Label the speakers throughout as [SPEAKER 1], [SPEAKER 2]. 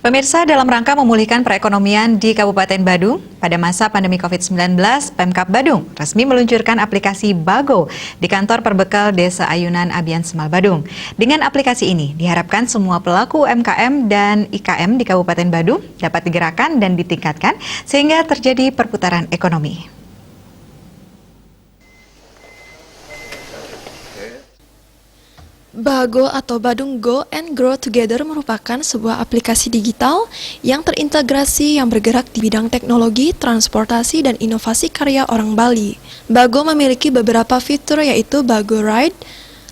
[SPEAKER 1] Pemirsa, dalam rangka memulihkan perekonomian di Kabupaten Badung, pada masa pandemi COVID-19, Pemkab Badung resmi meluncurkan aplikasi Bago di kantor perbekal Desa Ayunan Abian Semal Badung. Dengan aplikasi ini, diharapkan semua pelaku UMKM dan IKM di Kabupaten Badung dapat digerakkan dan ditingkatkan sehingga terjadi perputaran ekonomi.
[SPEAKER 2] Bago atau Badung Go and Grow Together merupakan sebuah aplikasi digital yang terintegrasi yang bergerak di bidang teknologi, transportasi, dan inovasi karya orang Bali. Bago memiliki beberapa fitur yaitu Bago Ride,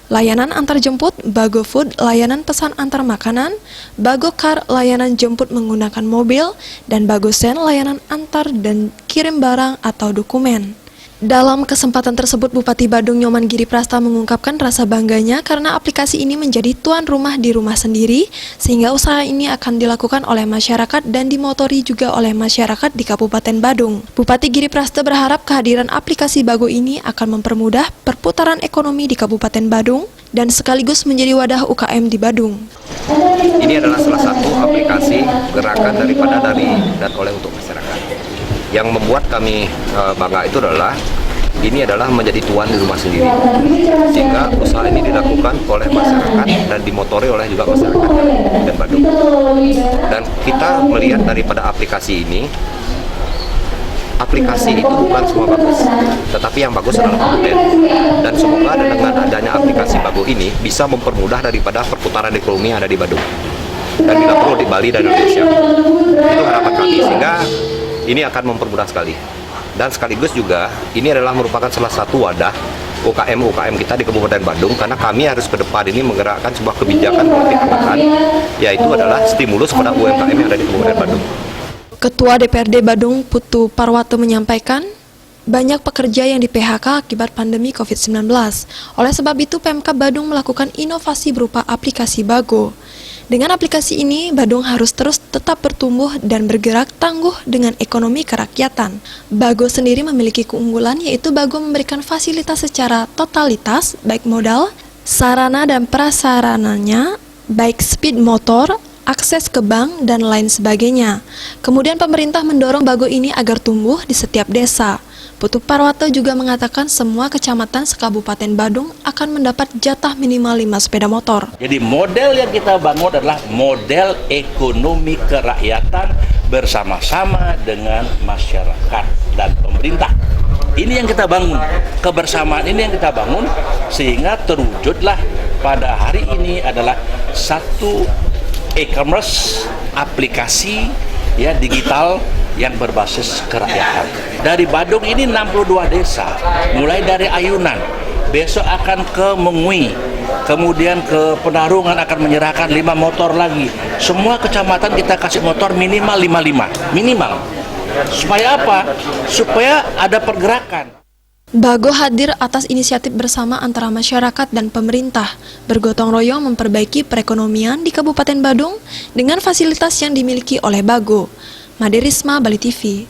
[SPEAKER 2] layanan antar jemput, Bago Food, layanan pesan antar makanan, Bago Car, layanan jemput menggunakan mobil, dan Bago Send, layanan antar dan kirim barang atau dokumen. Dalam kesempatan tersebut, Bupati Badung Nyoman Giriprasta mengungkapkan rasa bangganya karena aplikasi ini menjadi tuan rumah di rumah sendiri, sehingga usaha ini akan dilakukan oleh masyarakat dan dimotori juga oleh masyarakat di Kabupaten Badung. Bupati Giriprasta berharap kehadiran aplikasi Bago ini akan mempermudah perputaran ekonomi di Kabupaten Badung dan sekaligus menjadi wadah UKM di Badung.
[SPEAKER 3] Ini adalah salah satu aplikasi gerakan dari dan oleh untuk masyarakat. Yang membuat kami bangga itu adalah ini adalah menjadi tuan di rumah sendiri, sehingga usaha ini dilakukan oleh masyarakat dan dimotori oleh juga masyarakat dan Badung. Dan kita melihat daripada aplikasi ini, aplikasi itu bukan semua bagus, tetapi yang bagus adalah konten. Dan semoga dengan adanya aplikasi Bago ini bisa mempermudah daripada perputaran ekonomi yang ada di Badung dan bila perlu di Bali dan Indonesia. Itu harapan kami, sehingga ini akan mempermudah sekali. Dan sekaligus juga ini adalah merupakan salah satu wadah UKM kita di Kabupaten Badung, karena kami harus ke depan ini menggerakkan sebuah kebijakan politik keuangan, yaitu adalah stimulus pada UMKM yang ada di Kabupaten Badung.
[SPEAKER 2] Ketua DPRD Badung Putu Parwato menyampaikan, banyak pekerja yang di PHK akibat pandemi COVID-19. Oleh sebab itu, Pemkab Badung melakukan inovasi berupa aplikasi Bago. Dengan aplikasi ini, Badung harus terus tetap bertumbuh dan bergerak tangguh dengan ekonomi kerakyatan. Bago sendiri memiliki keunggulan, yaitu Bago memberikan fasilitas secara totalitas, baik modal, sarana dan prasarananya, baik speed motor, akses ke bank, dan lain sebagainya. Kemudian pemerintah mendorong Bago ini agar tumbuh di setiap desa. Putu Parwato juga mengatakan semua kecamatan sekabupaten Badung akan mendapat jatah minimal 5 sepeda motor.
[SPEAKER 4] Jadi model yang kita bangun adalah model ekonomi kerakyatan bersama-sama dengan masyarakat dan pemerintah. Ini yang kita bangun, kebersamaan ini yang kita bangun, sehingga terwujudlah pada hari ini adalah satu e-commerce aplikasi digital yang berbasis kerakyatan. Dari Badung ini 62 desa, mulai dari Ayunan, besok akan ke Mengui, kemudian ke Penarungan akan menyerahkan 5 motor lagi. Semua kecamatan kita kasih motor minimal 55, minimal. Supaya apa? Supaya ada pergerakan.
[SPEAKER 2] Bago hadir atas inisiatif bersama antara masyarakat dan pemerintah, bergotong royong memperbaiki perekonomian di Kabupaten Badung dengan fasilitas yang dimiliki oleh Bago. Made Risma, Bali TV.